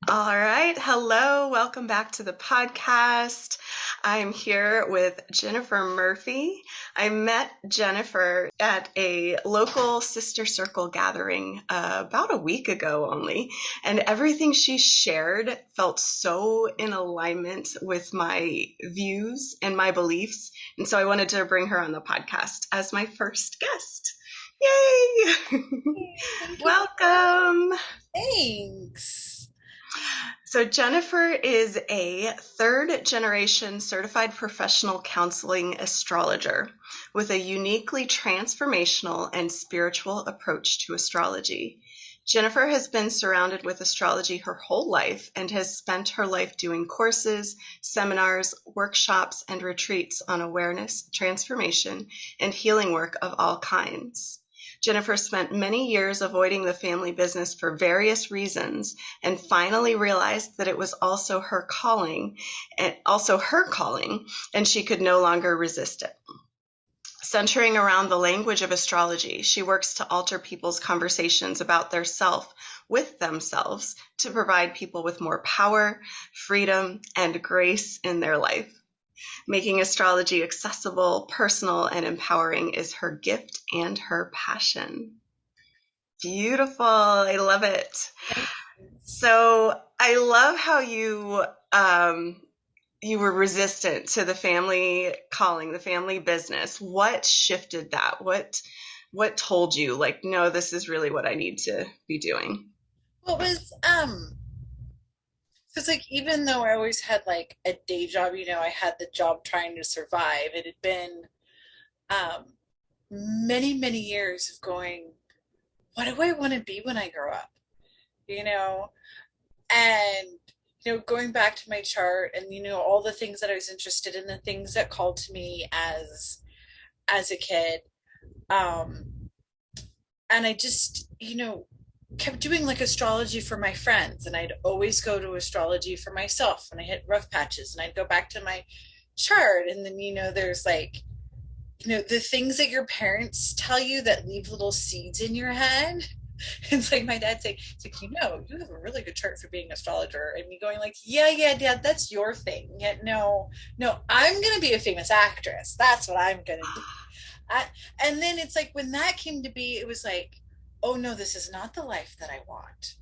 All right. Hello. Welcome back to the podcast. I'm here with Jinnifer Murphy. I met Jinnifer at a local sister circle gathering about a week ago only, and everything she shared felt so in alignment with my views and my beliefs. And so I wanted to bring her on the podcast as my first guest. Yay! Thank you. Welcome. Thanks. So Jinnifer is a third generation certified professional counseling astrologer with a uniquely transformational and spiritual approach to astrology. Jinnifer has been surrounded with astrology her whole life and has spent her life doing courses, seminars, workshops, and retreats on awareness, transformation, and healing work of all kinds. Jinnifer spent many years avoiding the family business for various reasons and finally realized that it was also her calling, and she could no longer resist it. Centering around the language of astrology, she works to alter people's conversations about their self with themselves to provide people with more power, freedom, and grace in their life. Making astrology accessible, personal, and empowering is her gift and her passion. Beautiful. I love it. So I love how you were resistant to the family calling, the family business. What shifted that? What told you, like, no, this is really what I need to be doing? What was so it's like even though I always had like a day job, I had the job trying to survive. It had been um many, many years of going, what do I want to be when I grow up? You know, and going back to my chart and all the things that I was interested in, the things that called to me as a kid. Um and I just, kept doing like astrology for my friends, and I'd always go to astrology for myself when I hit rough patches, and I'd go back to my chart, and then there's like the things that your parents tell you that leave little seeds in your head. It's like my dad saying, it's like, you have a really good chart for being an astrologer, and me going like, yeah, dad, that's your thing. Yet no, I'm gonna be a famous actress. That's what I'm gonna do. I, and then it's like when that came to be, it was like, oh no, this is not the life that I want.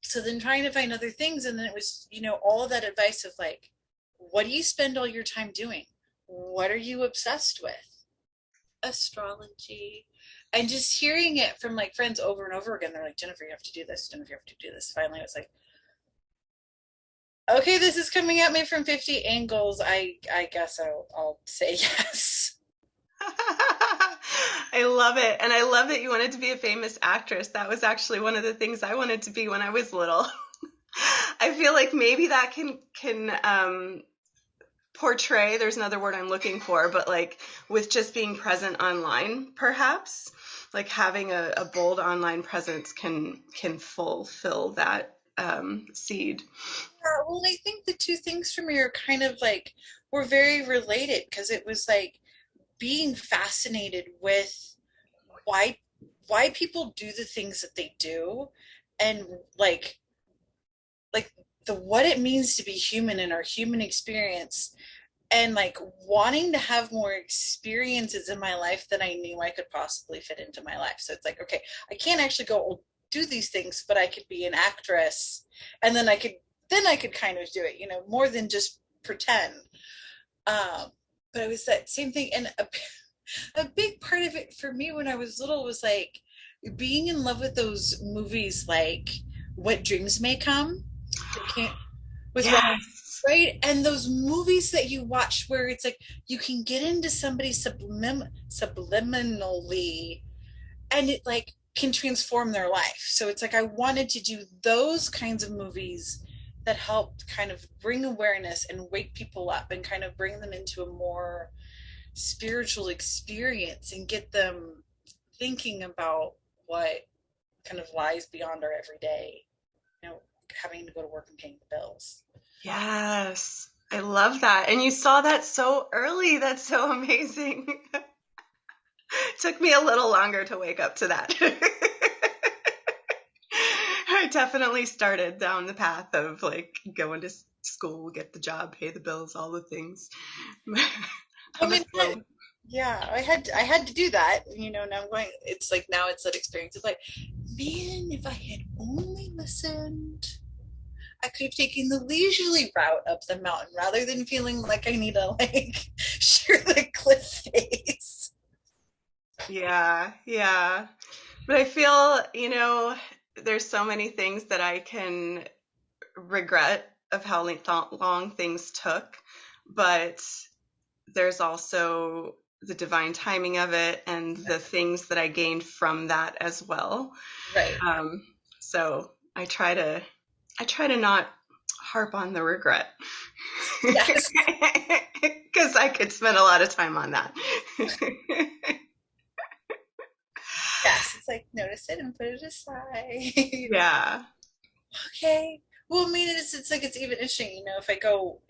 So then trying to find other things, and then it was, all of that advice of like, what do you spend all your time doing? What are you obsessed with? Astrology. And just hearing it from like friends over and over again, they're like, Jinnifer, you have to do this. Jinnifer, you have to do this. Finally, I was like, okay, this is coming at me from 50 angles. I guess I'll say yes. I love it. And I love that you wanted to be a famous actress. That was actually one of the things I wanted to be when I was little. I feel like maybe that can portray, there's another word I'm looking for, but like with just being present online, perhaps, like having a bold online presence can fulfill that seed. Yeah, well, I think the two things for me are kind of like were very related, because it was like being fascinated with why why people do the things that they do, and like the what it means to be human in our human experience, and like wanting to have more experiences in my life than I knew I could possibly fit into my life. So it's like, okay, I can't actually go do these things, but I could be an actress, and then I could kind of do it, more than just pretend. Um, but it was that same thing, and a big part of it for me when I was little was like being in love with those movies, like What Dreams May Come. With Yes. right, and those movies that you watch where it's like you can get into somebody subliminally, and it like can transform their life. So it's like I wanted to do those kinds of movies that helped kind of bring awareness and wake people up and kind of bring them into a more spiritual experience and get them thinking about what kind of lies beyond our everyday, you know having to go to work and paying the bills. Yes. I love that. And you saw that so early. That's so amazing. Took me a little longer to wake up to that. I definitely started down the path of like going to school, get the job, pay the bills, all the things. I But mean, so, yeah, I had to do that. Now I'm going. It's like now it's that experience. It's like, man, if I had only listened, I could have taken the leisurely route up the mountain rather than feeling like I need to like shear the cliff face. yeah, yeah. But I feel, there's so many things that I can regret of how long things took, but there's also the divine timing of it and the things that I gained from that as well. Right. Um, so I try to not harp on the regret Yes. because I could spend a lot of time on that. Yes. It's like notice it and put it aside. Yeah. Okay. Well, I mean, it's like it's even interesting. If I go,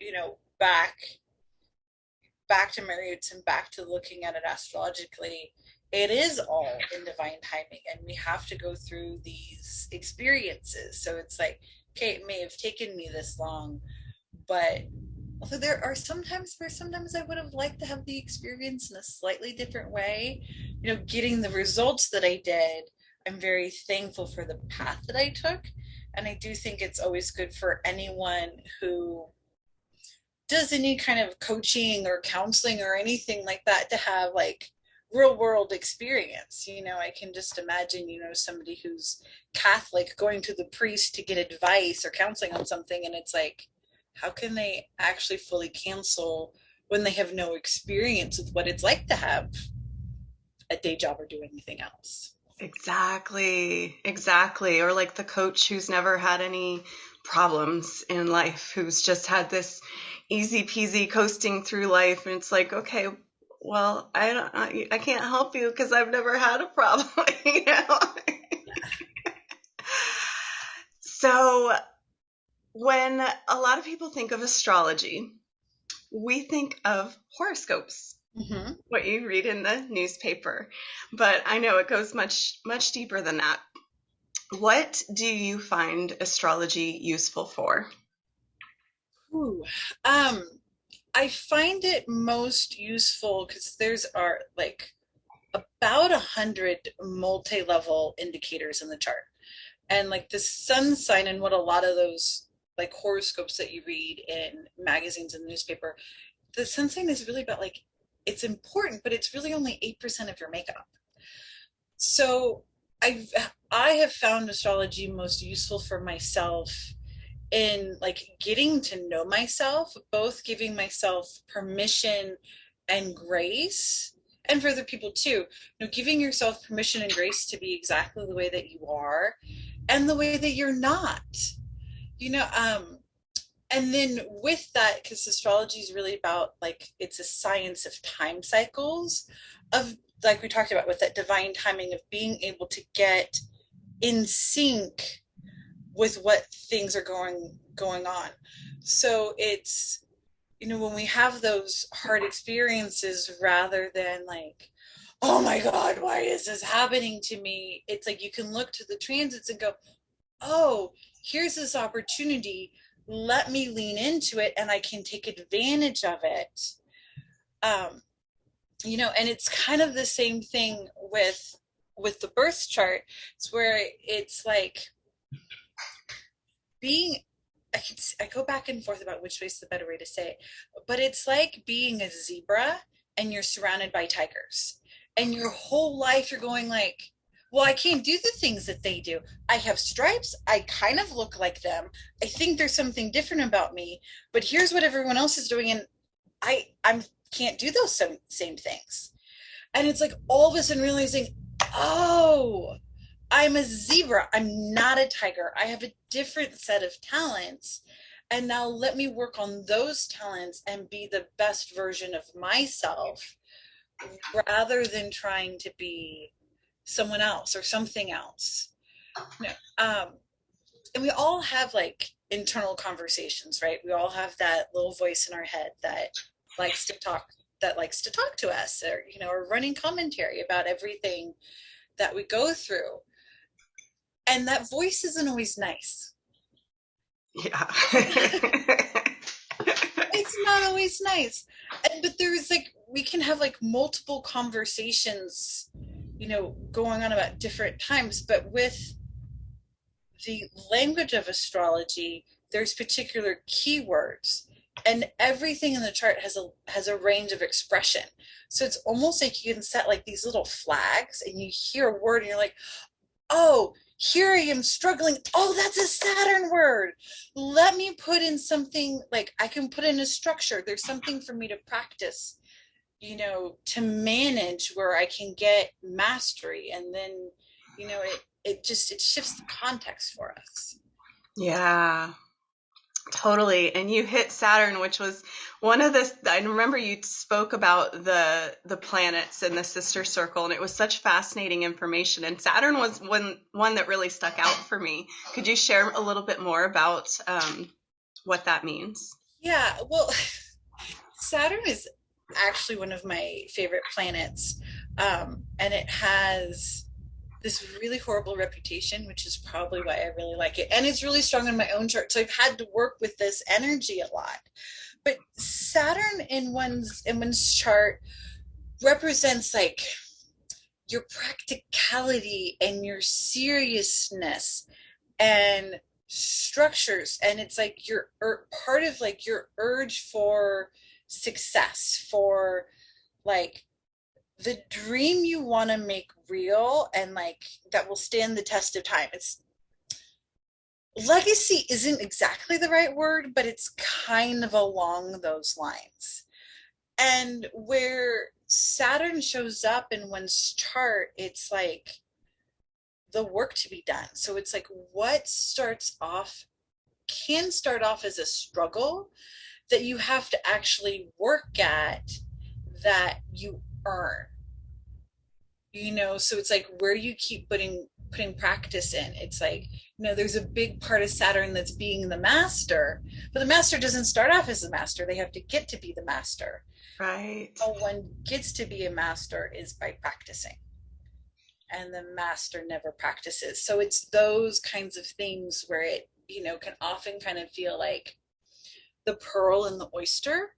back to my roots and back to looking at it astrologically, it is all in divine timing, and we have to go through these experiences. So it's like, okay, it may have taken me this long, but although there are sometimes where sometimes I would have liked to have the experience in a slightly different way, getting the results that I did, I'm very thankful for the path that I took. And I do think it's always good for anyone who does any kind of coaching or counseling or anything like that to have like real world experience. I can just imagine, somebody who's Catholic going to the priest to get advice or counseling on something, and it's like, how can they actually fully cancel when they have no experience with what it's like to have a day job or do anything else? Exactly, exactly. Or like the coach who's never had any problems in life, who's just had this easy peasy coasting through life, and it's like, okay, well, I can't help you because I've never had a problem, you know. So when a lot of people think of astrology, we think of horoscopes, Mm-hmm. what you read in the newspaper, but I know it goes much much deeper than that. What do you find astrology useful for? Ooh. Um, I find it most useful because there's are like about 100 multi-level indicators in the chart, and like the sun sign and what a lot of those like horoscopes that you read in magazines and newspaper, the sun sign is really about like it's important, but it's really only 8% of your makeup. So i I have found astrology most useful for myself in like getting to know myself, both giving myself permission and grace, and for other people too. Giving yourself permission and grace to be exactly the way that you are and the way that you're not. You know, um, and then with that, because astrology is really about like it's a science of time cycles, of like we talked about with that divine timing of being able to get in sync with what things are going on. So it's, when we have those hard experiences, rather than like, oh my god, why is this happening to me, it's like you can look to the transits and go, oh, here's this opportunity, let me lean into it and I can take advantage of it. um and it's kind of the same thing with the birth chart. It's where it's like being, I go back and forth about which way is the better way to say it, but it's like being a zebra and you're surrounded by tigers, and your whole life you're going like, well, I can't do the things that they do. I have stripes. I kind of look like them. I think there's something different about me, but here's what everyone else is doing, and I'm can't do those same things. And it's like all of a sudden realizing, oh, I'm a zebra. I'm not a tiger. I have a different set of talents. And now let me work on those talents and be the best version of myself rather than trying to be someone else or something else. You know, um, and we all have like internal conversations, right? We all have that little voice in our head likes to talk that likes to talk to us, or or running commentary about everything that we go through. And that voice isn't always nice. Yeah. It's not always nice. But there's like, we can have like multiple conversations, going on about different times. But with the language of astrology, there's particular keywords, and everything in the chart has a range of expression. So it's almost like you can set like these little flags, and you hear a word, and you're like, oh, here I am struggling. Oh, that's a Saturn word. Let me put in something, like I can put in a structure. There's something for me to practice, to manage, where I can get mastery. And then, it shifts the context for us. Yeah. Totally. And you hit Saturn, which was one of the, I remember you spoke about the planets and the sister circle, and it was such fascinating information. And Saturn was one that really stuck out for me. Could you share a little bit more about what that means? Yeah, well, Saturn is actually one of my favorite planets. And it has this really horrible reputation, which is probably why I really like it. And it's really strong in my own chart. So I've had to work with this energy a lot. But Saturn in one's chart represents like your practicality and your seriousness and structures. And it's like your part of like your urge for success, for like the dream you want to make real, and like that will stand the test of time. It's legacy isn't exactly the right word, but it's kind of along those lines. And where Saturn shows up in one's chart, it's like the work to be done. So it's like what starts off can start off as a struggle that you have to actually work at, that you earn. So it's like where you keep putting practice in. It's like, there's a big part of Saturn that's being the master, but the master doesn't start off as the master. They have to get to be the master. Right. How one gets to be a master is by practicing, and the master never practices. So it's those kinds of things where it, can often kind of feel like the pearl and the oyster,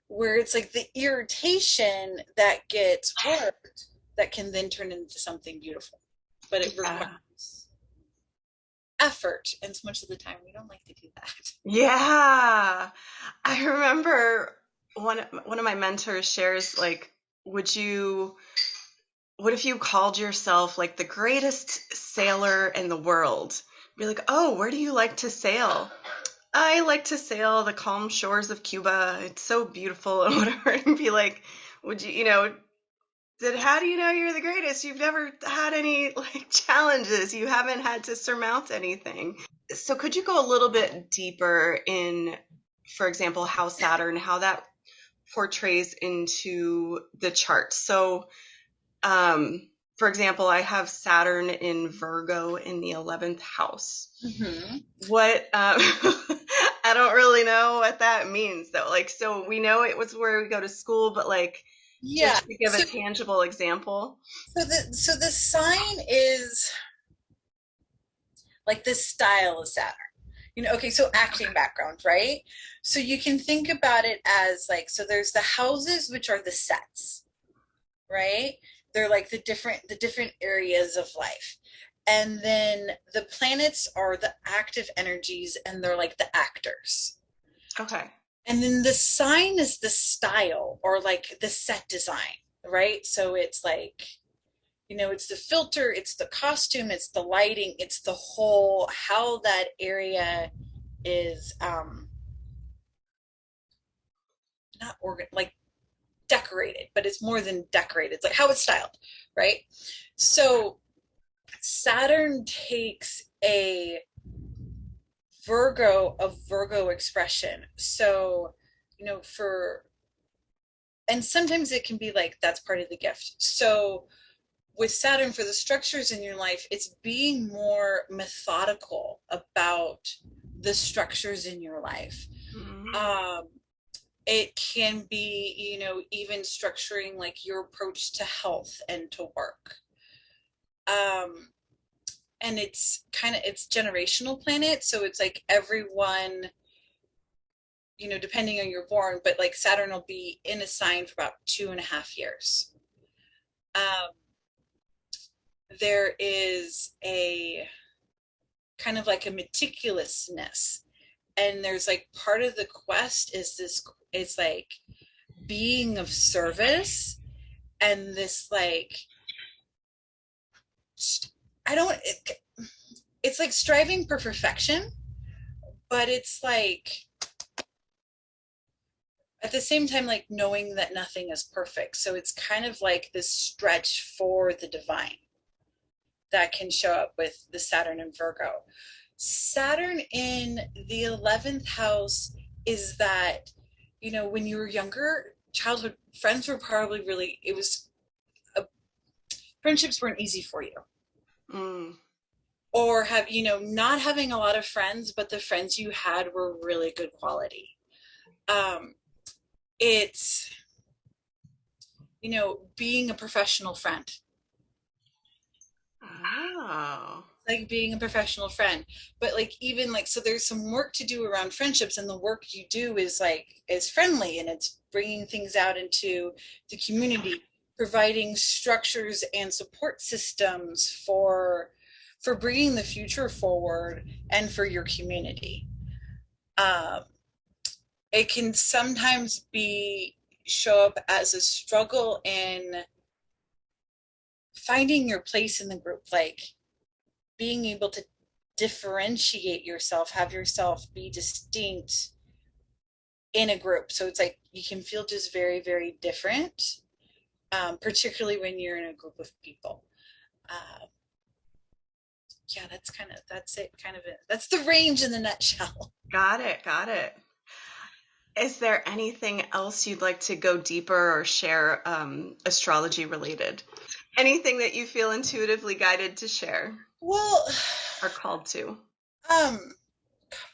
where it's like the irritation that gets worked that can then turn into something beautiful. But it Yeah. requires effort, and so much of the time we don't like to do that. Yeah. I remember one of my mentors shares like, what if you called yourself like the greatest sailor in the world? Be like, "Oh, where do you like to sail?" "I like to sail the calm shores of Cuba. It's so beautiful," and whatever. And be like, "Would you, how do you know you're the greatest? You've never had any like challenges. You haven't had to surmount anything." So could you go a little bit deeper in, for example, how that portrays into the chart? So, for example, I have Saturn in Virgo in the 11th house. Mm-hmm. What, I don't really know what that means though. Like, so we know it was where we go to school, but like, Yeah. just to give a tangible example. So the sign is like this style of Saturn. Okay, so acting background, right? So you can think about it as like, so there's the houses, which are the sets, right? They're like the different areas of life. And then the planets are the active energies, and they're like the actors. Okay. And then the sign is the style, or like the set design, right? So it's like, it's the filter, it's the costume, it's the lighting, it's the whole, how that area is not like decorated, but it's more than decorated. It's like how it's styled, right? So Saturn takes a Virgo expression. So, for, and sometimes it can be like that's part of the gift. So with Saturn, for the structures in your life, it's being more methodical about the structures in your life. Mm-hmm. It can be, even structuring like your approach to health and to work. Um, and it's generational planet, so it's like everyone, depending on you're born, but like Saturn will be in a sign for about 2.5 years. Um, there is a kind of like a meticulousness, and there's like part of the quest is like being of service, and this like I don't it's like striving for perfection, but it's like at the same time like knowing that nothing is perfect, so it's kind of like this stretch for the divine that can show up with the Saturn and Virgo. Saturn in the 11th house is that, when you were younger, childhood friends were probably really, friendships weren't easy for you. Mm. Or not having a lot of friends, but the friends you had were really good quality. Um, it's, being a professional friend, Oh. like being a professional friend, but like even like so there's some work to do around friendships, and the work you do is friendly, and it's bringing things out into the community, providing structures and support systems for bringing the future forward and for your community. um, it can sometimes be show up as a struggle in finding your place in the group, like being able to differentiate yourself, have yourself be distinct in a group. So it's like you can feel just very, very different, particularly when you're in a group of people. Uh, yeah, that's it. That's the range in the nutshell. Got it. Got it. Is there anything else you'd like to go deeper or share astrology related? Anything that you feel intuitively guided to share Well, or called to? um,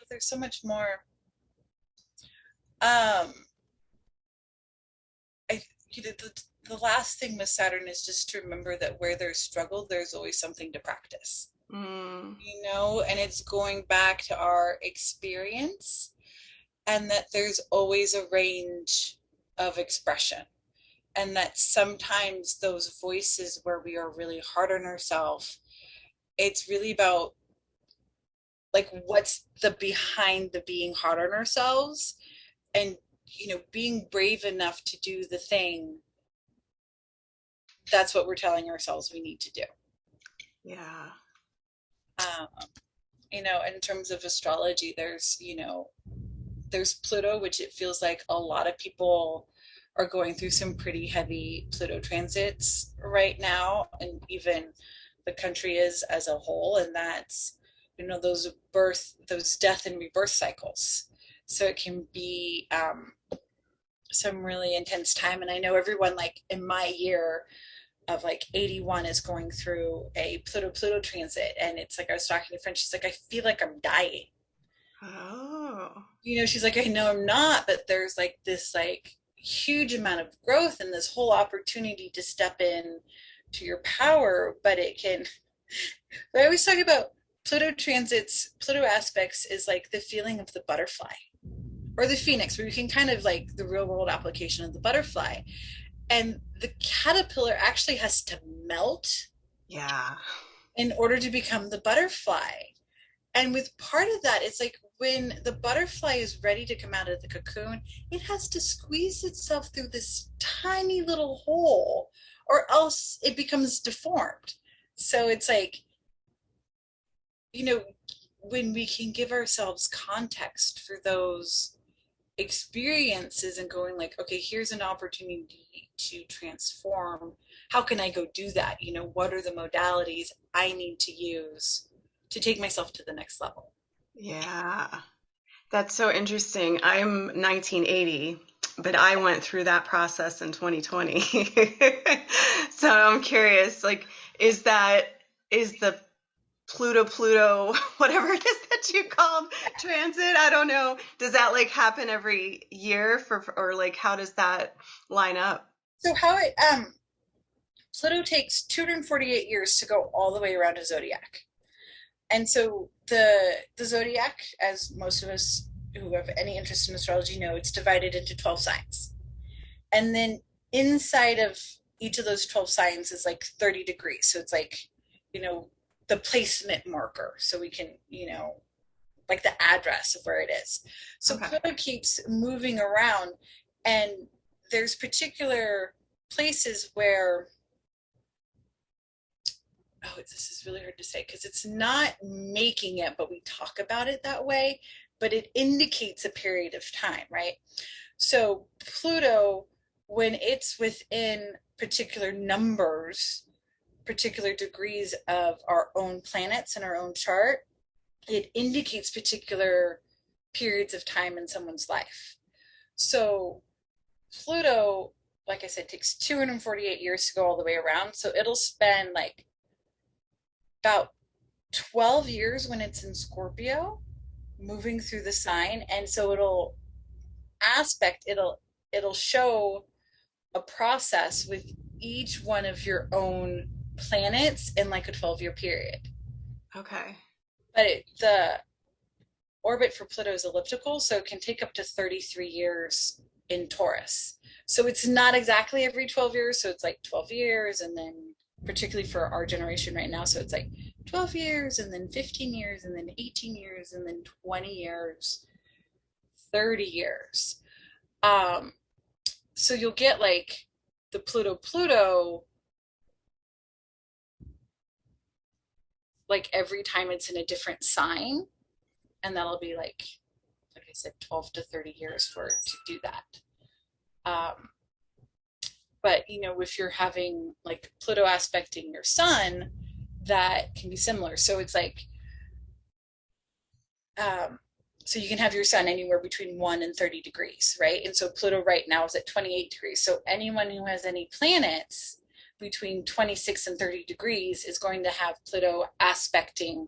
there's so much more. Um, I, the last thing with Saturn is just to remember that where there's struggle, there's always something to practice. Mm, And it's going back to our experience, and that there's always a range of expression, and that sometimes those voices where we are really hard on ourselves, it's really about like what's the behind the being hard on ourselves, and being brave enough to do the thing. That's what we're telling ourselves we need to do. yeah. um, in terms of astrology, there's Pluto, which it feels like a lot of people are going through some pretty heavy Pluto transits right now, and even the country is as a whole, and that's those death and rebirth cycles. So it can be some really intense time, and I know everyone like in my year of like 81 is going through a Pluto transit, and it's like I was talking to a friend, she's like, I feel like I'm dying. Oh, She's like, I know I'm not, but there's like this like huge amount of growth and this whole opportunity to step in to your power. But I always talk about Pluto transits, Pluto aspects is like the feeling of the butterfly or the phoenix, where you can kind of like the real world application of the butterfly. And the caterpillar actually has to melt yeah. in order to become the butterfly. And with part of that, it's like when the butterfly is ready to come out of the cocoon, it has to squeeze itself through this tiny little hole, or else it becomes deformed. So it's like, you know, when we can give ourselves context for those experiences and going like, okay, here's an opportunity to transform. How can I go do that? What are the modalities I need to use to take myself to the next level? Yeah. That's so interesting. I'm 1980, but I went through that process in 2020. So I'm curious, like, is the Pluto, whatever it is that you called transit, I don't know. Does that like happen every year or like how does that line up? So how it Pluto takes 248 years to go all the way around a zodiac. And so the zodiac, as most of us who have any interest in astrology know, it's divided into 12 signs. And then inside of each of those 12 signs is like 30 degrees. So it's like, the placement marker. So we can, like the address of where it is. So Okay. Pluto keeps moving around, and there's particular places where, oh, this is really hard to say because it's not making it, but we talk about it that way, but it indicates a period of time, right? So Pluto, when it's within particular numbers, particular degrees of our own planets in our own chart, it indicates particular periods of time in someone's life. So Pluto, like I said, takes 248 years to go all the way around. So it'll spend like about 12 years when it's in Scorpio, moving through the sign. And so it'll show a process with each one of your own planets in like a 12-year period. Okay. But the orbit for Pluto is elliptical, so it can take up to 33 years in Taurus. So it's not exactly every 12 years. So it's like 12 years, and then particularly for our generation right now, so it's like 12 years, and then 15 years, and then 18 years, and then 20 years, 30 years. So you'll get like the Pluto like every time it's in a different sign, and that'll be like I said, 12 to 30 years for it to do that. But if you're having like Pluto aspecting your sun, that can be similar. So it's like, so you can have your sun anywhere between 1 and 30 degrees, right? And so Pluto right now is at 28 degrees. So anyone who has any planets between 26 and 30 degrees is going to have Pluto aspecting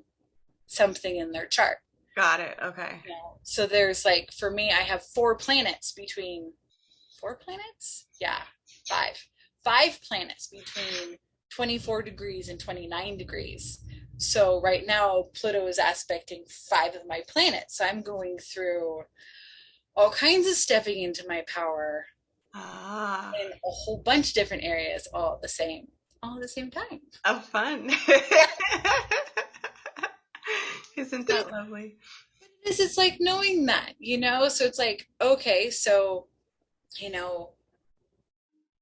something in their chart. Got it. Okay. So there's like, for me, I have four planets between, four planets? Yeah, five planets between 24 degrees and 29 degrees. So right now, Pluto is aspecting 5 of my planets. So I'm going through all kinds of stepping into my power in a whole bunch of different areas all at the same time. Oh, fun. Isn't that lovely? It's like knowing that, so it's like, okay, so,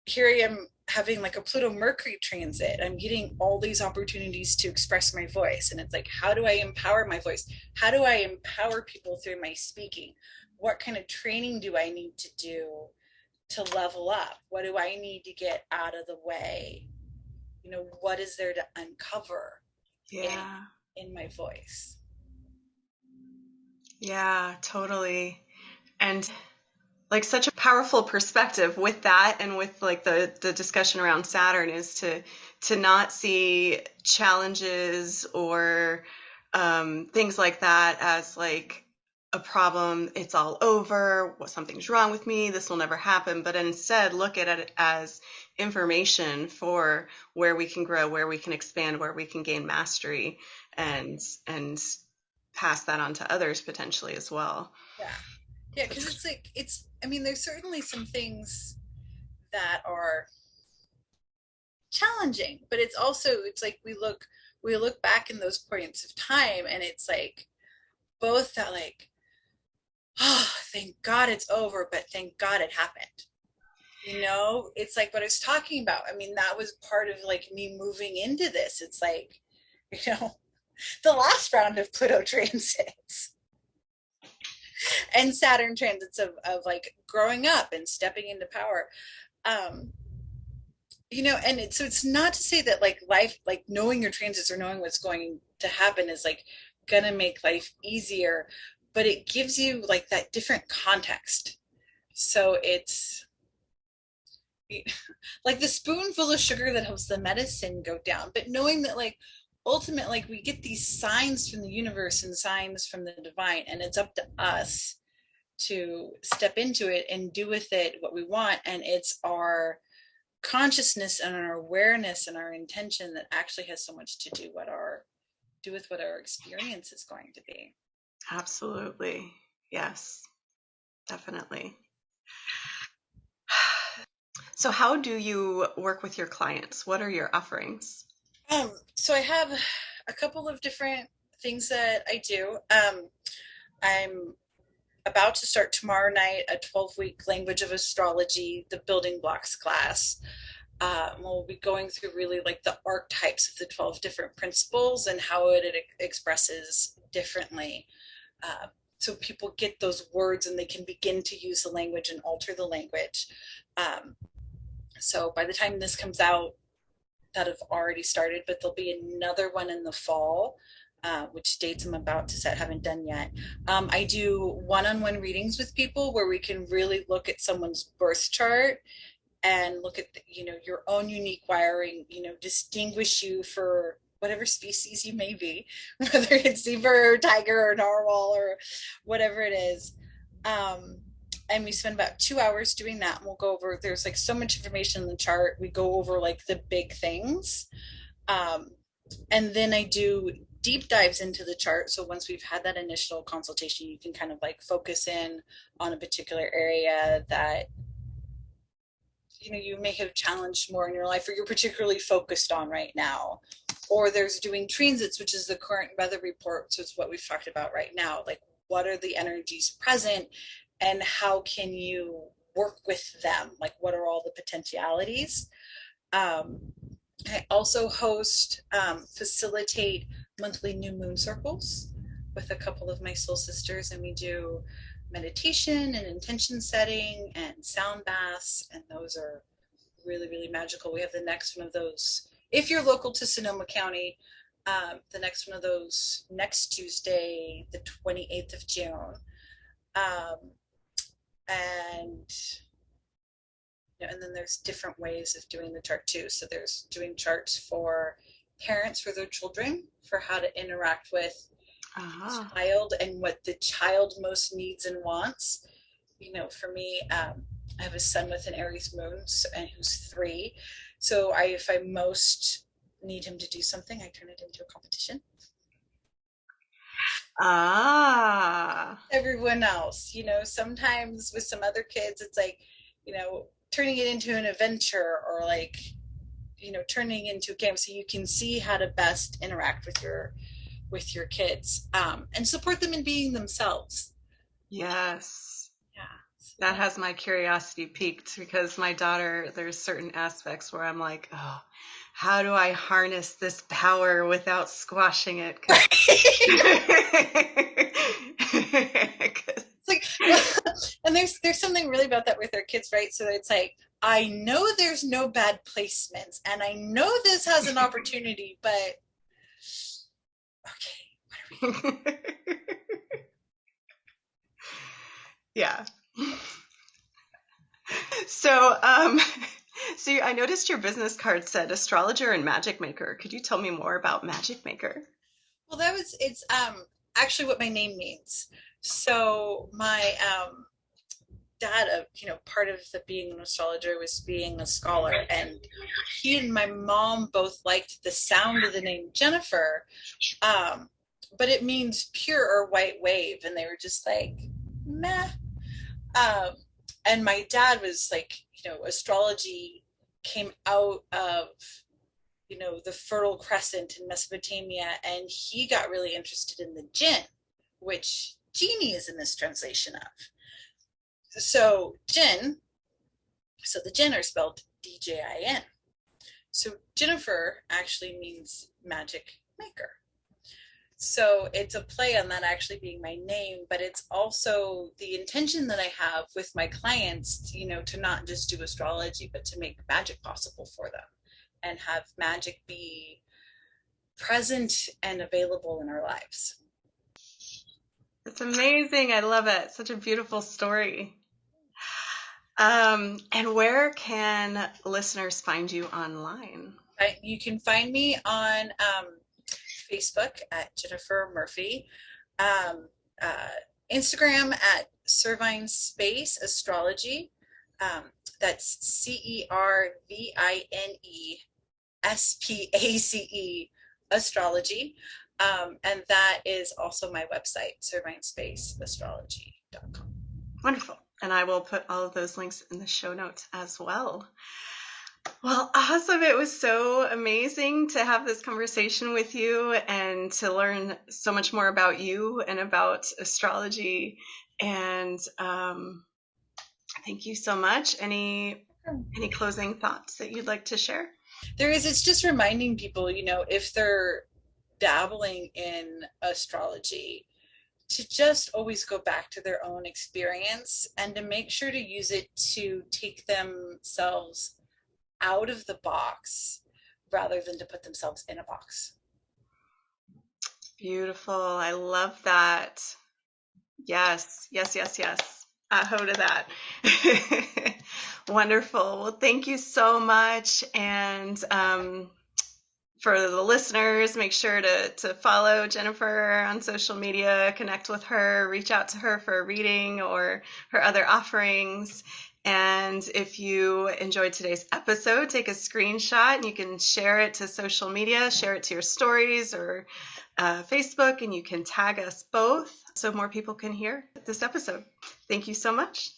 here I am having like a Pluto Mercury transit. I'm getting all these opportunities to express my voice. And it's like, how do I empower my voice? How do I empower people through my speaking? What kind of training do I need to do to level up? What do I need to get out of the way? What is there to uncover in my voice? Yeah, totally. And like such a powerful perspective with that, and with like the discussion around Saturn, is to not see challenges or things like that as like a problem. It's all over. Something's wrong with me. This will never happen. But instead, look at it as information for where we can grow, where we can expand, where we can gain mastery, and pass that on to others potentially as well. Yeah, because there's certainly some things that are challenging, but it's like we look back in those points of time, and it's like both that like, oh, thank God it's over, but thank God it happened. It's like what I was talking about. That was part of like me moving into this. It's like, the last round of Pluto transits and Saturn transits of like growing up and stepping into power. And it's not to say that like life, like knowing your transits or knowing what's going to happen is like gonna make life easier, but it gives you like that different context. So it's like the spoonful of sugar that helps the medicine go down, but knowing that like ultimately, like we get these signs from the universe and signs from the divine, and it's up to us to step into it and do with it what we want. And it's our consciousness and our awareness and our intention that actually has so much to do what our do with what our experience is going to be. Absolutely. Yes, definitely. So how do you work with your clients? What are your offerings? So I have a couple of different things that I do. I'm about to start tomorrow night a 12-week language of astrology, the building blocks class. We'll be going through really like the archetypes of the 12 different principles and how it expresses differently. Uh, so people get those words and they can begin to use the language and alter the language. Um, so by the time this comes out, that have already started, but there'll be another one in the fall, which dates I'm about to set, haven't done yet. I do one-on-one readings with people where we can really look at someone's birth chart and look at your own unique wiring, distinguish you for whatever species you may be, whether it's zebra or tiger or narwhal or whatever it is. And we spend about 2 hours doing that, and we'll go over, there's like so much information in the chart, we go over like the big things. um, and then I do deep dives into the chart, so once we've had that initial consultation, you can kind of like focus in on a particular area that you may have challenged more in your life or you're particularly focused on right now. Or there's doing transits, which is the current weather report, so it's what we've talked about right now, like what are the energies present and how can you work with them, like what are all the potentialities. I also host, facilitate monthly new moon circles with a couple of my soul sisters, and we do meditation and intention setting and sound baths, and those are really, really magical. We have the next one of those, if you're local to Sonoma County, the next one of those next Tuesday, the 28th of June. Um, and and then there's different ways of doing the chart too. So there's doing charts for parents for their children, for how to interact with the child and what the child most needs and wants. For me, I have a son with an Aries moon and who's 3. So if I most need him to do something, I turn it into a competition. Everyone else, sometimes with some other kids, it's like, turning it into an adventure, or like, turning into a game, so you can see how to best interact with your kids, and support them in being themselves. Yes. Yeah. That has my curiosity piqued, because my daughter, there's certain aspects where I'm like, oh, how do I harness this power without squashing it? It's like, and there's something really about that with our kids, right? So it's like, I know there's no bad placements, and I know this has an opportunity, but okay, what are we doing? Yeah. So, I noticed your business card said astrologer and magic maker. Could you tell me more about magic maker? Well, it's actually what my name means. So my dad, part of the being an astrologer was being a scholar, and he and my mom both liked the sound of the name Jinnifer, but it means pure or white wave, and they were just like, meh. And my dad was like, astrology came out of the Fertile Crescent in Mesopotamia, and he got really interested in the jinn, which genie is a mistranslation of. So jinn, so the jinn are spelled Djin. So Jinnifer actually means magic maker. So it's a play on that actually being my name, but it's also the intention that I have with my clients, to not just do astrology, but to make magic possible for them and have magic be present and available in our lives. It's amazing. I love it. Such a beautiful story. And where can listeners find you online? You can find me on Facebook at Jinnifer Murphy, Instagram at Servine Space Astrology. That's CervineSpace Astrology. And that is also my website, servinespaceastrology.com. Wonderful. And I will put all of those links in the show notes as well. Well, awesome. It was so amazing to have this conversation with you and to learn so much more about you and about astrology. And thank you so much. Any closing thoughts that you'd like to share? It's just reminding people, if they're dabbling in astrology, to just always go back to their own experience and to make sure to use it to take themselves out of the box rather than to put themselves in a box. Beautiful. I love that. Yes, yes, yes, yes. Aho to that. Wonderful. Well, thank you so much. And for the listeners, make sure to follow Jinnifer on social media, connect with her, reach out to her for a reading or her other offerings. And if you enjoyed today's episode, take a screenshot and you can share it to social media, share it to your stories or Facebook, and you can tag us both so more people can hear this episode. Thank you so much.